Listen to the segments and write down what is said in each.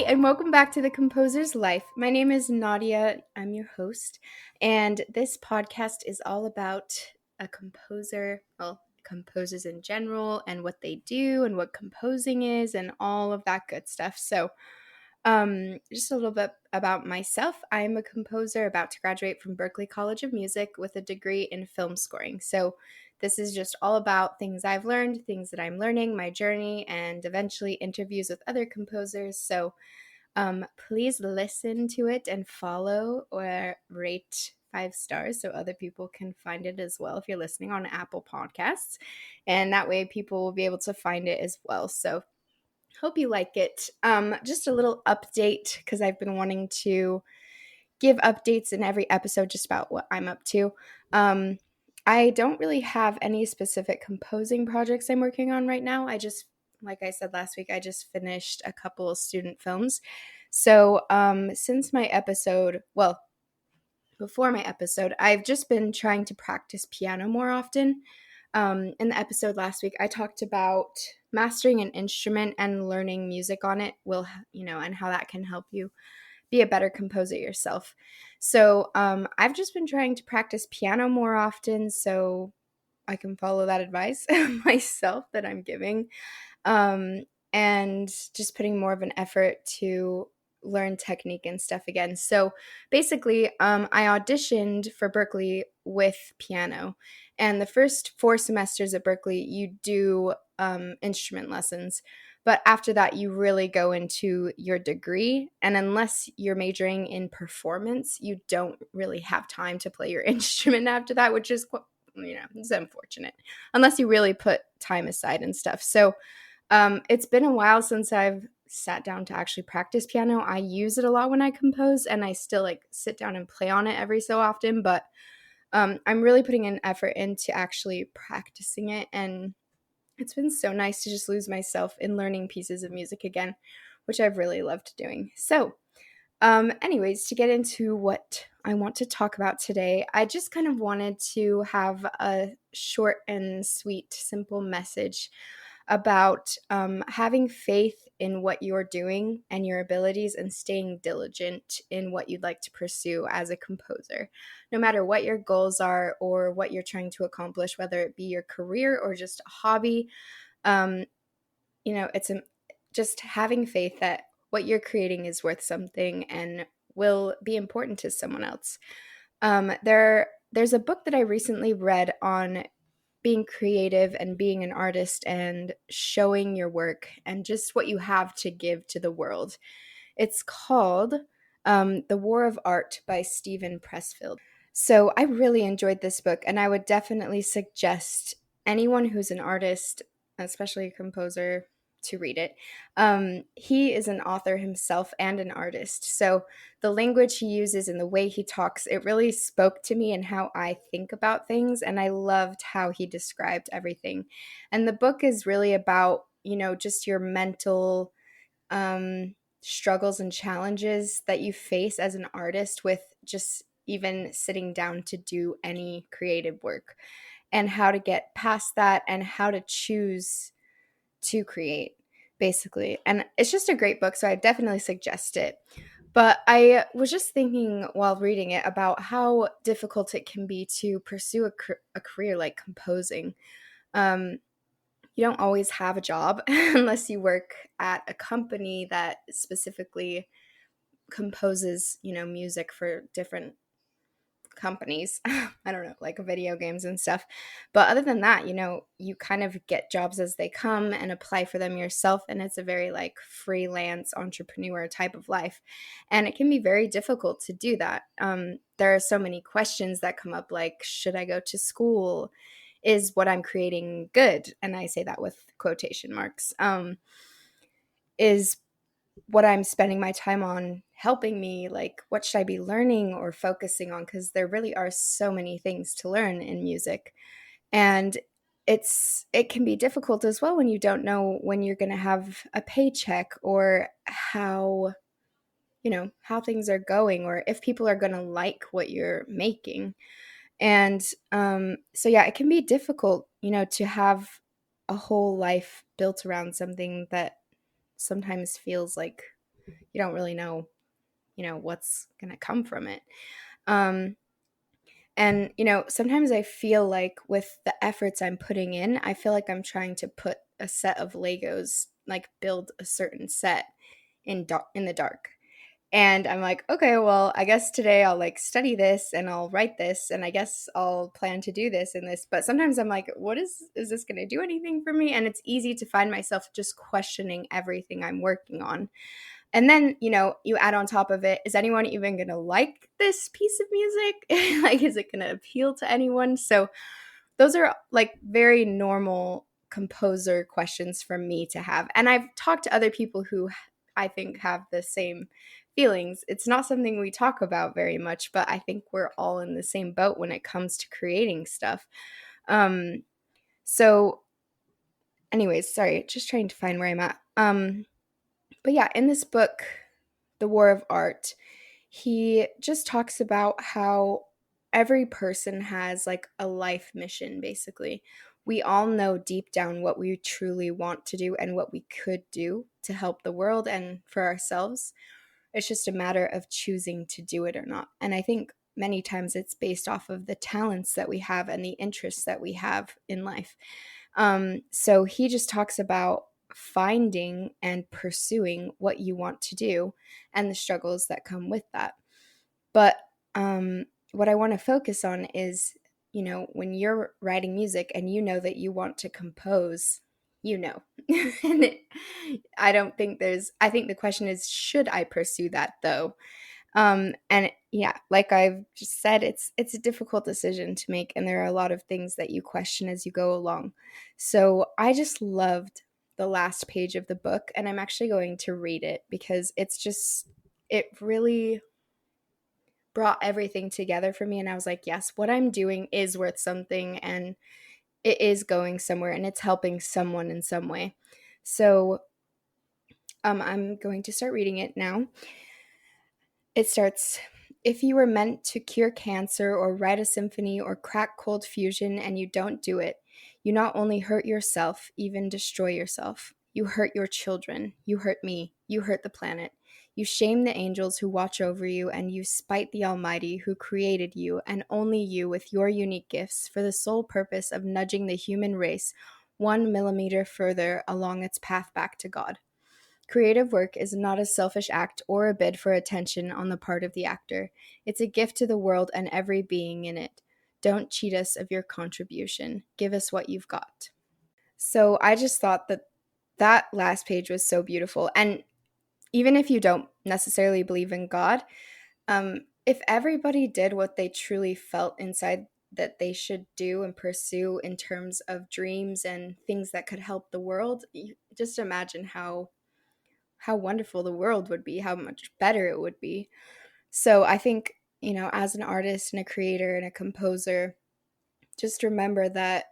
and welcome back to The Composer's Life. My name is Nadia. I'm your host, and this podcast is all about a composer, composers in general, and what they do, and what composing is, and all of that good stuff. Just a little bit about myself. I'm a composer about to graduate from Berklee College of Music with a degree in film scoring. So, this is just all about things I've learned, things that I'm learning, my journey, and eventually interviews with other composers. Please listen to it and follow or rate 5 stars so other people can find it as well if you're listening on Apple Podcasts. And that way people will be able to find it as well. So hope you like it. Just a little update because I've been wanting to give updates in every episode just about what I'm up to. I don't really have any specific composing projects I'm working on right now. Like I said last week, I just finished a couple of student films. Since my episode, before my episode, I've just been trying to practice piano more often. In the episode last week, I talked about mastering an instrument and learning music on it and how that can help you be a better composer yourself. I've just been trying to practice piano more often so I can follow that advice myself that I'm giving, and just putting more of an effort to learn technique and stuff again. So basically, I auditioned for Berklee with piano, and the first 4 semesters at Berklee, you do instrument lessons. But after that, you really go into your degree. And unless you're majoring in performance, you don't really have time to play your instrument after that, which is, it's unfortunate, unless you really put time aside and stuff. It's been a while since I've sat down to actually practice piano. I use it a lot when I compose, and I still sit down and play on it every so often. But I'm really putting an effort into actually practicing it, and it's been so nice to just lose myself in learning pieces of music again, which I've really loved doing. Anyways, to get into what I want to talk about today, I just kind of wanted to have a short and sweet, simple message about having faith in what you're doing and your abilities and staying diligent in what you'd like to pursue as a composer. No matter what your goals are or what you're trying to accomplish, whether it be your career or just a hobby, just having faith that what you're creating is worth something and will be important to someone else. There's a book that I recently read on being creative and being an artist and showing your work and just what you have to give to the world. It's called The War of Art by Steven Pressfield. So I really enjoyed this book, and I would definitely suggest anyone who's an artist, especially a composer, to read it. He is an author himself and an artist. So the language he uses and the way he talks, it really spoke to me and how I think about things. And I loved how he described everything. And the book is really about, just your mental struggles and challenges that you face as an artist with just even sitting down to do any creative work and how to get past that and how to choose to create, basically. And it's just a great book, so I definitely suggest it. But I was just thinking while reading it about how difficult it can be to pursue a career like composing. You don't always have a job unless you work at a company that specifically composes, music for different companies. I don't know, like video games and stuff. But other than that, you kind of get jobs as they come and apply for them yourself. And it's a very freelance entrepreneur type of life. And it can be very difficult to do that. There are so many questions that come up, like, should I go to school? Is what I'm creating good? And I say that with quotation marks. Is what I'm spending my time on helping me? What should I be learning or focusing on? Because there really are so many things to learn in music. And it can be difficult as well when you don't know when you're going to have a paycheck or how things are going or if people are going to like what you're making. And it can be difficult, to have a whole life built around something that sometimes feels like you don't really know, what's going to come from it. And, sometimes I feel like with the efforts I'm putting in, I feel like I'm trying to put a set of Legos, like build a certain set in the dark. And I'm like, okay, well, I guess today I'll like study this and I'll write this and I guess I'll plan to do this and this. But sometimes I'm like, is this going to do anything for me? And it's easy to find myself just questioning everything I'm working on. And then, you add on top of it, is anyone even going to like this piece of music? Like, is it going to appeal to anyone? So those are like very normal composer questions for me to have. And I've talked to other people who I think have the same feelings. It's not something we talk about very much, but I think we're all in the same boat when it comes to creating stuff. So anyways, sorry, just trying to find where I'm at. But yeah, in this book, The War of Art, he just talks about how every person has like a life mission, basically. We all know deep down what we truly want to do and what we could do to help the world and for ourselves. It's just a matter of choosing to do it or not. And I think many times it's based off of the talents that we have and the interests that we have in life. So he just talks about finding and pursuing what you want to do and the struggles that come with that. But what I want to focus on is, when you're writing music and you know that you want to compose, and I think the question is, should I pursue that though? And yeah, like I've just said, it's a difficult decision to make, and there are a lot of things that you question as you go along. So I just loved the last page of the book, and I'm actually going to read it because it really brought everything together for me. And I was like, yes, what I'm doing is worth something, and it is going somewhere, and it's helping someone in some way. So I'm going to start reading it now. It starts, if you were meant to cure cancer or write a symphony or crack cold fusion and you don't do it, you not only hurt yourself, even destroy yourself. You hurt your children. You hurt me. You hurt the planet. You shame the angels who watch over you, and you spite the Almighty who created you and only you with your unique gifts for the sole purpose of nudging the human race 1 millimeter further along its path back to God. Creative work is not a selfish act or a bid for attention on the part of the actor. It's a gift to the world and every being in it. Don't cheat us of your contribution. Give us what you've got. So I just thought that last page was so beautiful. And even if you don't necessarily believe in God, if everybody did what they truly felt inside that they should do and pursue in terms of dreams and things that could help the world, just imagine how wonderful the world would be, how much better it would be. So I think, as an artist and a creator and a composer, just remember that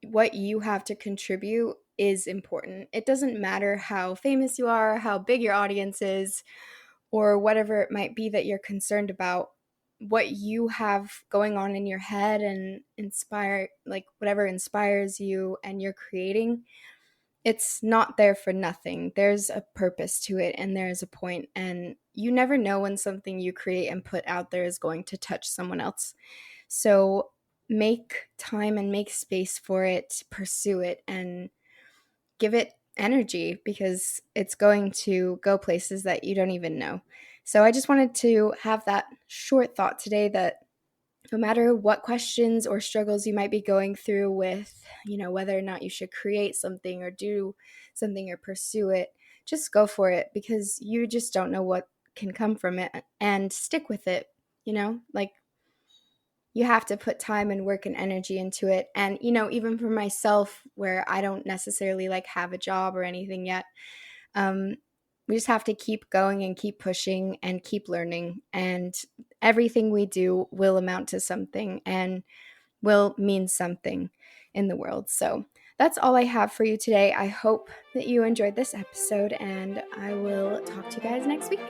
what you have to contribute is important. It doesn't matter how famous you are, how big your audience is, or whatever it might be that you're concerned about. What you have going on in your head and whatever inspires you and you're creating, it's not there for nothing. There's a purpose to it and there's a point, and you never know when something you create and put out there is going to touch someone else. So make time and make space for it, pursue it, and give it energy because it's going to go places that you don't even know. So I just wanted to have that short thought today that no matter what questions or struggles you might be going through with, whether or not you should create something or do something or pursue it, just go for it because you just don't know what can come from it, and stick with it. Like, you have to put time and work and energy into it. And, even for myself, where I don't necessarily like have a job or anything yet, we just have to keep going and keep pushing and keep learning. And everything we do will amount to something and will mean something in the world. So that's all I have for you today. I hope that you enjoyed this episode, and I will talk to you guys next week.